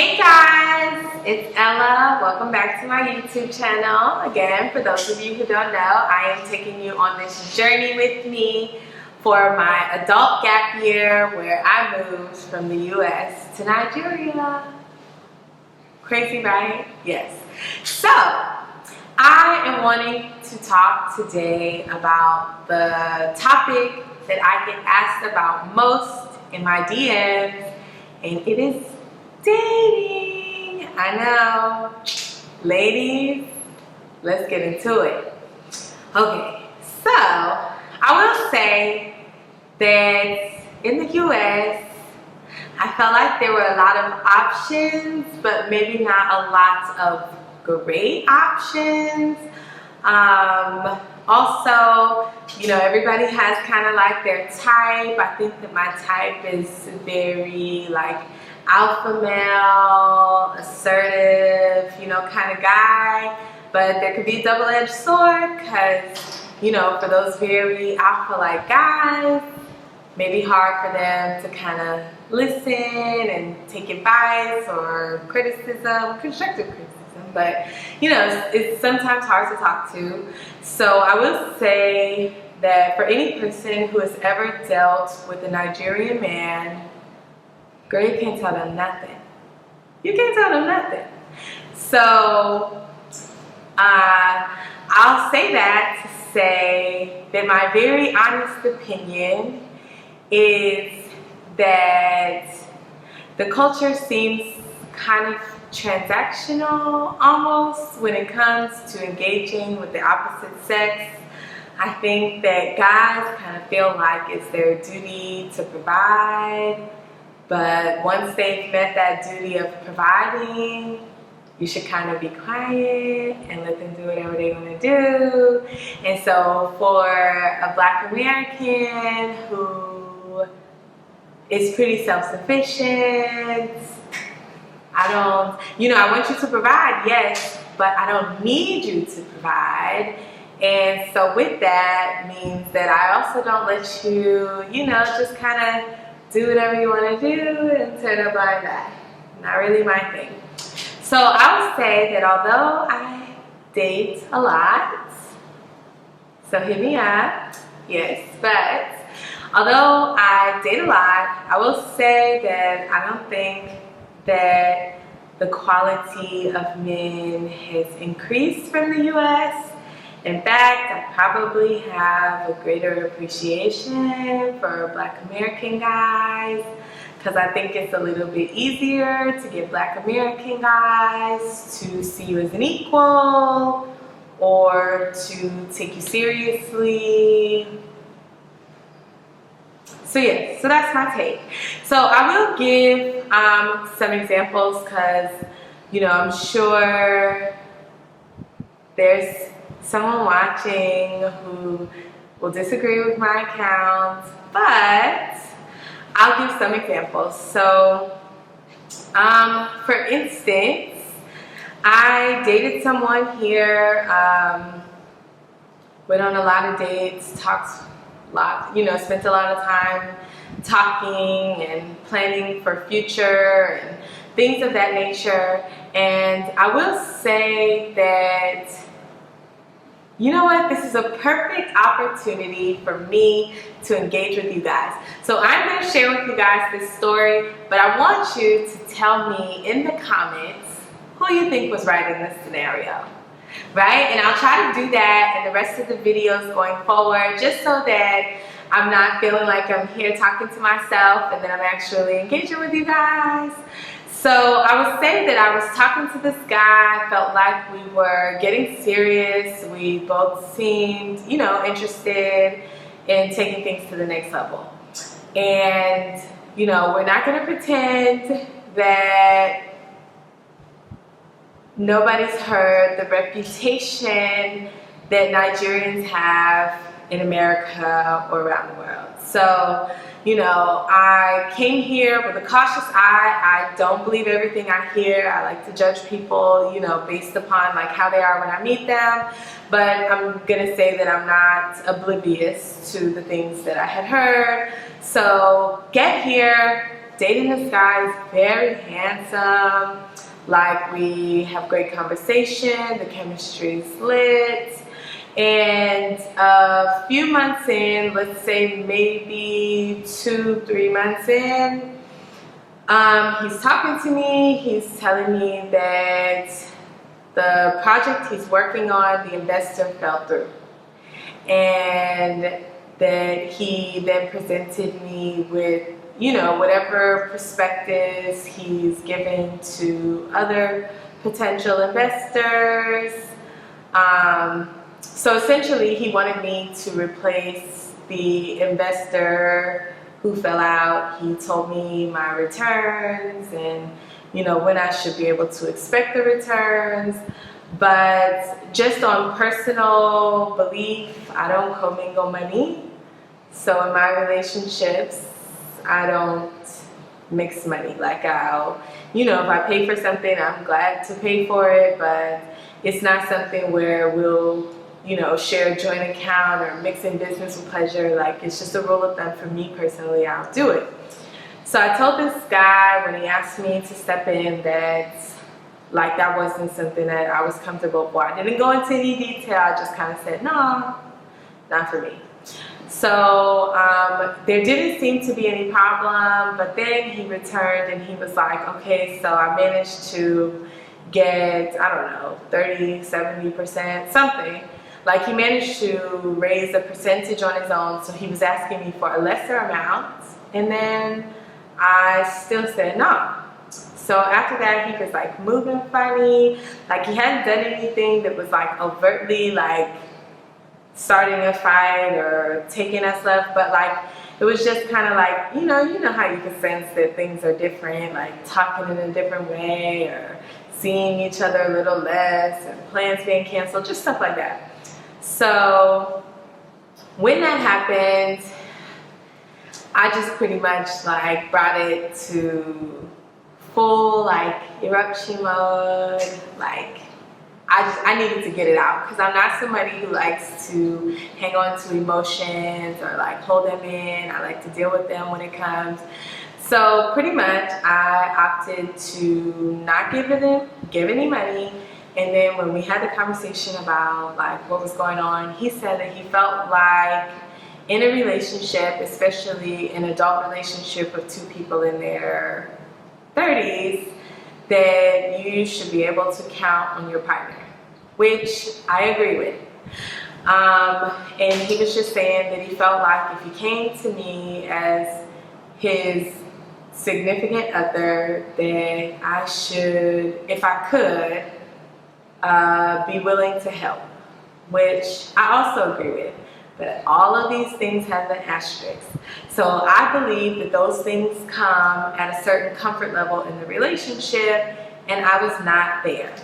Hey guys, it's Ella. Welcome back to my YouTube channel. Again, for those of you who don't know, I am taking you on this journey with me for my adult gap year where I moved from the US to Nigeria. Crazy, right? Yes. So, I am wanting to talk today about the topic that I get asked about most in my DMs, and it is dating. I know. Ladies, let's get into it. Okay, so I will say that in the US, I felt like there were a lot of options, but maybe not a lot of great options. Also, you know, everybody has kind of like their type. I think that my type is very like alpha male, assertive, you know, kind of guy. But there could be a double-edged sword because, you know, for those very alpha-like guys, maybe hard for them to kind of listen and take advice or criticism, constructive criticism. But, you know, it's sometimes hard to talk to. So I will say that for any person who has ever dealt with a Nigerian man, girl, you can't tell them nothing. You can't tell them nothing. So I'll say that to say that my very honest opinion is that the culture seems kind of transactional almost when it comes to engaging with the opposite sex. I think that guys kind of feel like it's their duty to provide, but once they've met that duty of providing, you should kind of be quiet and let them do whatever they want to do. And so for a Black American who is pretty self-sufficient, I want you to provide, yes, but I don't need you to provide. And so with that means that I also don't let you, you know, just kind of do whatever you want to do and turn a blind eye. Not really my thing. So I would say that although I date a lot, so hit me up, yes, but although I date a lot, I will say that I don't think that the quality of men has increased from the US. In fact, I probably have a greater appreciation for Black American guys because I think it's a little bit easier to get Black American guys to see you as an equal or to take you seriously. So yeah, so that's my take. So I will give some examples because, you know, I'm sure there's someone watching who will disagree with my account, but I'll give some examples. So, for instance, I dated someone here, went on a lot of dates, talked a lot, you know, spent a lot of time talking and planning for future and things of that nature. And I will say that, you know what, this is a perfect opportunity for me to engage with you guys. So I'm going to share with you guys this story, but I want you to tell me in the comments who you think was right in this scenario, right? And I'll try to do that in the rest of the videos going forward, just so that I'm not feeling like I'm here talking to myself and that I'm actually engaging with you guys. So I would say that I was talking to this guy, felt like we were getting serious. We both seemed, you know, interested in taking things to the next level. And, you know, we're not going to pretend that nobody's heard the reputation that Nigerians have in America or around the world. So, you know, I came here with a cautious eye. I don't believe everything I hear. I like to judge people, you know, based upon like how they are when I meet them. But I'm gonna say that I'm not oblivious to the things that I had heard. So get here, dating this guy. He's very handsome. Like, we have great conversation. The chemistry is lit. And a few months in, let's say maybe 2-3 months in, he's talking to me. He's telling me that the project he's working on, the investor fell through. And that he then presented me with, you know, whatever perspectives he's given to other potential investors. So essentially, he wanted me to replace the investor who fell out. He told me my returns and, you know, when I should be able to expect the returns. But just on personal belief, I don't commingle money. So in my relationships, I don't mix money. Like, you know, if I pay for something, I'm glad to pay for it, but it's not something where we'll, you know, share a joint account or mix in business with pleasure. Like, it's just a rule of thumb for me personally. I'll do it. So I told this guy when he asked me to step in that, like, that wasn't something that I was comfortable for. I didn't go into any detail. I just kind of said, no, not for me. So there didn't seem to be any problem, but then he returned and he was like, okay, so I managed to get, I don't know, 30, 70%, something. Like, he managed to raise a percentage on his own, so he was asking me for a lesser amount, and then I still said no. So after that, he was like moving funny, like he hadn't done anything that was like overtly like starting a fight or taking us left, but like it was just kind of like, you know how you can sense that things are different, like talking in a different way or seeing each other a little less and plans being canceled, just stuff like that. So when that happened, I just pretty much like brought it to full like eruption mode. Like, I needed to get it out because I'm not somebody who likes to hang on to emotions or like hold them in. I like to deal with them when it comes. So pretty much I opted to not give any money. And then when we had the conversation about like what was going on, he said that he felt like in a relationship, especially an adult relationship of two people in their 30s, that you should be able to count on your partner, which I agree with. And he was just saying that he felt like if he came to me as his significant other, that I should, if I could, be willing to help, which I also agree with. But all of these things have an asterisk. So I believe that those things come at a certain comfort level in the relationship, and I was not there.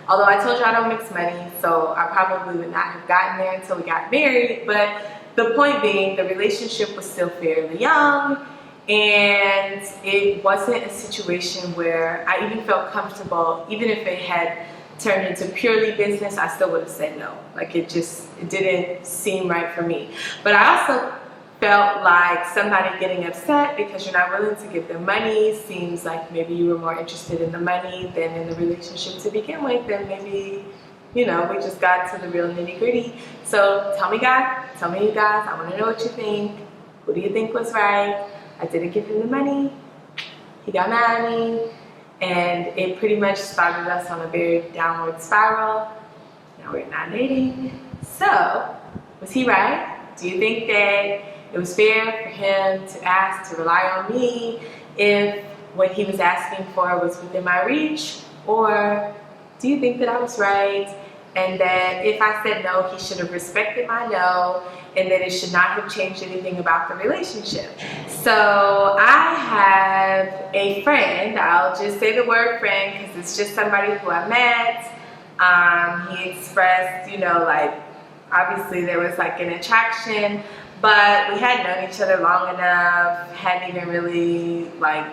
Although I told you I don't mix money, so I probably would not have gotten there until we got married. But the point being, the relationship was still fairly young, and it wasn't a situation where I even felt comfortable. Even if it had turned into purely business, I still would have said no. Like, it didn't seem right for me. But I also felt like somebody getting upset because you're not willing to give them money seems like maybe you were more interested in the money than in the relationship to begin with. Then maybe, you know, we just got to the real nitty gritty. So tell me you guys, I want to know what you think. Who do you think was right? I didn't give him the money. He got mad at me. And it pretty much started us on a very downward spiral. Now we're not dating. So, was he right? Do you think that it was fair for him to ask to rely on me if what he was asking for was within my reach? Or do you think that I was right and that if I said no, he should have respected my no and that it should not have changed anything about the relationship? So I have a friend, I'll just say the word friend because it's just somebody who I met. He expressed, you know, like, obviously there was like an attraction, but we hadn't known each other long enough, hadn't even really like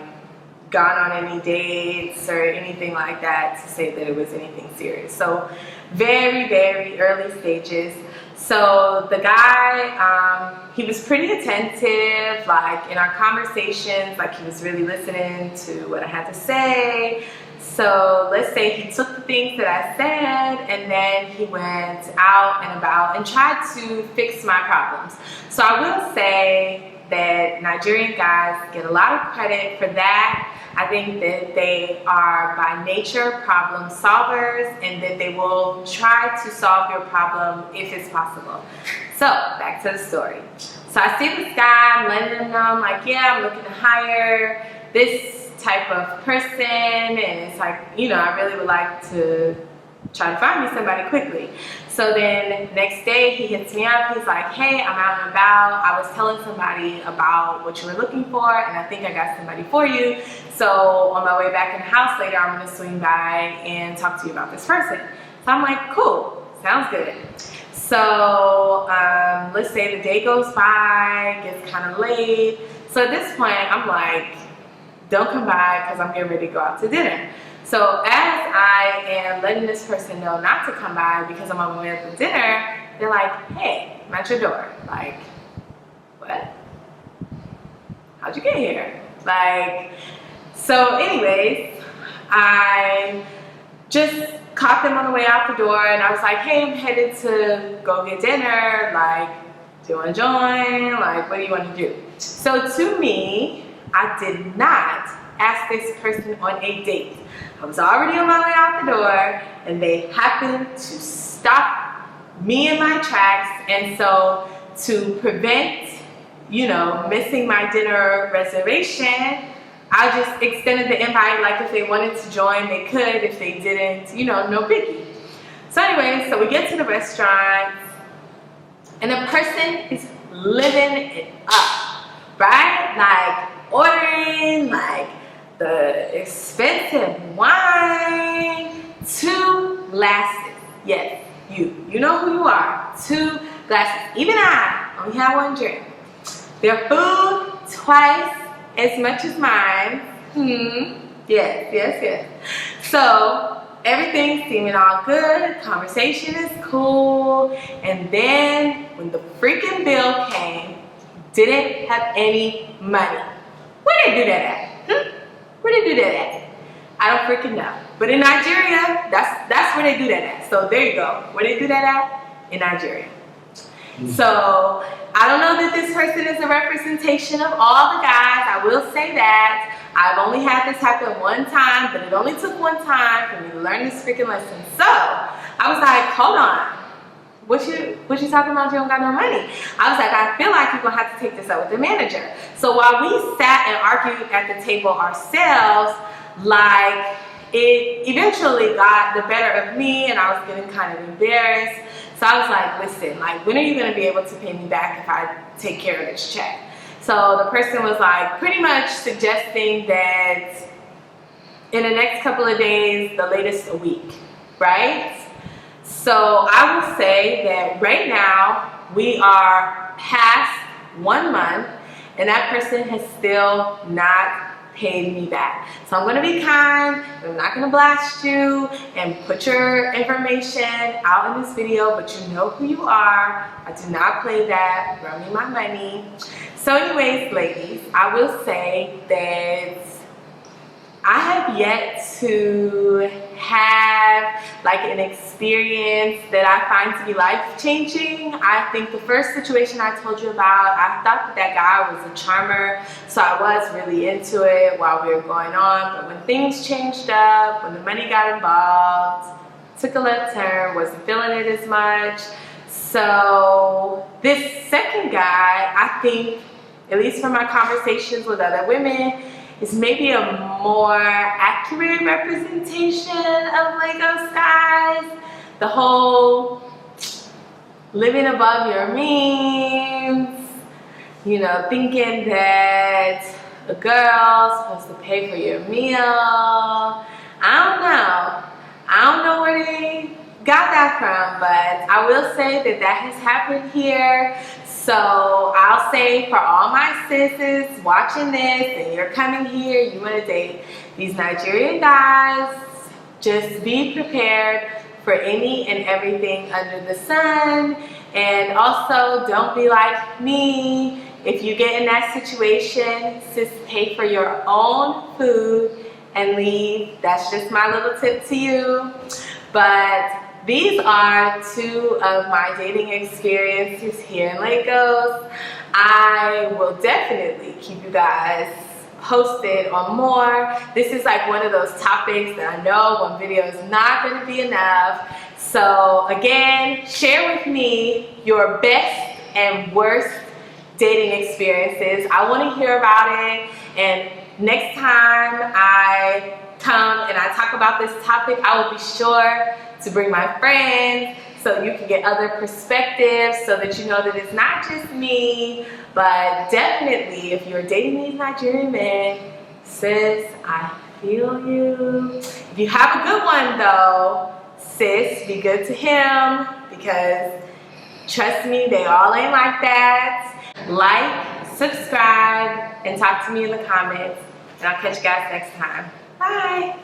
gone on any dates or anything like that to say that it was anything serious. So very, very early stages. So the guy, he was pretty attentive, like in our conversations, like he was really listening to what I had to say. So let's say he took the things that I said and then he went out and about and tried to fix my problems. So I will say that Nigerian guys get a lot of credit for that. I think that they are by nature problem solvers and that they will try to solve your problem if it's possible. So back to the story. So I see this guy, I'm letting him know, I'm like, yeah, I'm looking to hire this type of person, and it's like, you know, I really would like to try to find me somebody quickly. So then next day he hits me up, he's like, hey, I'm out and about, I was telling somebody about what you were looking for and I think I got somebody for you. So on my way back in the house later, I'm gonna swing by and talk to you about this person. So I'm like, cool, sounds good. So let's say the day goes by, gets kind of late. So at this point I'm like, don't come by because I'm getting ready to go out to dinner. So as I am letting this person know not to come by because I'm on my way out to dinner, they're like, hey, I'm at your door. Like, what? How'd you get here? Like, so anyways, I just caught them on the way out the door and I was like, hey, I'm headed to go get dinner. Like, do you want to join? Like, what do you want to do? So to me, I did not ask this person on a date. I was already on my way out the door and they happened to stop me in my tracks, and so to prevent, you know, missing my dinner reservation, I just extended the invite. Like if they wanted to join, they could. If they didn't, you know, no biggie. So anyway, so we get to the restaurant and the person is living it up, right? Like ordering like the expensive wine, 2 glasses. Yes, you know who you are. 2 glasses. Even I only have 1 drink. Their food twice as much as mine. Yes. So everything's seeming all good. Conversation is cool. And then when the freaking bill came, didn't have any money. Where did they do that at? Where they do that at? I don't freaking know. But in Nigeria, that's where they do that at. So there you go. Where they do that at? In Nigeria. So I don't know that this person is a representation of all the guys. I will say that. I've only had this happen 1 time, but it only took 1 time for me to learn this freaking lesson. So I was like, hold on. What you talking about? You don't got no money. I was like, I feel like you're gonna have to take this up with the manager. So while we sat and argued at the table ourselves, like it eventually got the better of me and I was getting kind of embarrassed. So I was like, listen, like when are you gonna be able to pay me back if I take care of this check? So the person was like pretty much suggesting that in the next couple of days, the latest a week, right? So I will say that right now we are past 1 month and that person has still not paid me back. So I'm gonna be kind, I'm not gonna blast you and put your information out in this video, but you know who you are. I do not play that, run me my money. So anyways, ladies, I will say that I have yet to have like an experience that I find to be life-changing. I think the first situation I told you about, I thought that guy was a charmer, so I was really into it while we were going on, but when things changed up, when the money got involved, took a left turn, wasn't feeling it as much. So this second guy, I think, at least from my conversations with other women, is maybe a more accurate representation of Lagos guys. The whole living above your means, you know, thinking that a girl's supposed to pay for your meal. I don't know where they got that from, but I will say that that has happened here. So I'll say for all my sisters watching this and you're coming here, you want to date these Nigerian guys, just be prepared for any and everything under the sun. And also don't be like me. If you get in that situation, sis, pay for your own food and leave. That's just my little tip to you. But these are two of my dating experiences here in Lagos. I will definitely keep you guys posted on more. This is like one of those topics that I know one video is not going to be enough. So again, share with me your best and worst dating experiences. I want to hear about it, and next time I come and I talk about this topic, I will be sure to bring my friends so you can get other perspectives, so that you know that it's not just me. But definitely, if you're dating these Nigerian men, sis, I feel you. If you have a good one though, sis, be good to him, because trust me, they all ain't like that. Like, subscribe, and talk to me in the comments. And I'll catch you guys next time. Bye.